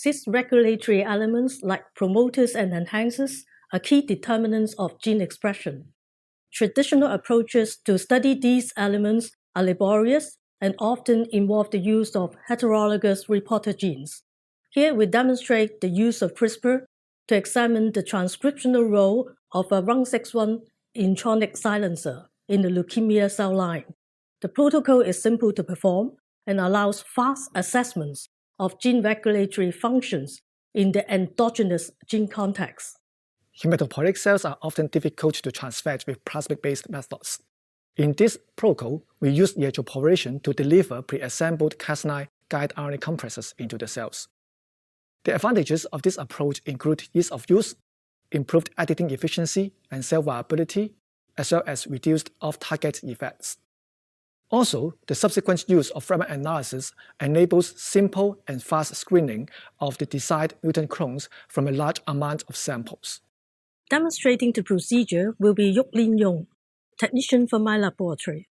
cis-regulatory elements like promoters and enhancers are key determinants of gene expression. Traditional approaches to study these elements are laborious and often involve the use of heterologous reporter genes. Here we demonstrate the use of CRISPR to examine the transcriptional role of a RUN61 intronic silencer in the leukemia cell line. The protocol is simple to perform and allows fast assessments of gene regulatory functions in the endogenous gene context. Hematopoietic cells are often difficult to transfect with plasmid-based methods. In this protocol, we use electroporation to deliver preassembled Cas9 guide RNA complexes into the cells. The advantages of this approach include ease of use, improved editing efficiency and cell viability, as well as reduced off-target effects. Also, the subsequent use of fragment analysis enables simple and fast screening of the desired mutant clones from a large amount of samples. Demonstrating the procedure will be Yuk-Lin, technician from my laboratory.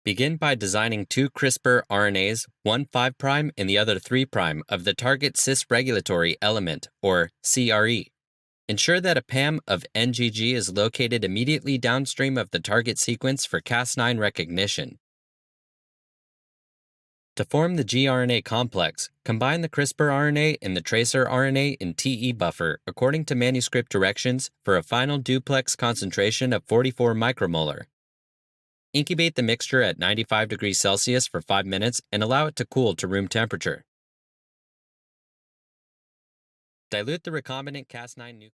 Begin by designing two CRISPR RNAs, one 5' and the other 3' of the target cis-regulatory element, or CRE. Ensure that a PAM of NGG is located immediately downstream of the target sequence for Cas9 recognition. To form the gRNA complex, combine the CRISPR RNA and the tracer RNA in TE buffer according to manuscript directions for a final duplex concentration of 44 micromolar. Incubate the mixture at 95 degrees Celsius for 5 minutes and allow it to cool to room temperature. Dilute the recombinant Cas9 nucleotide.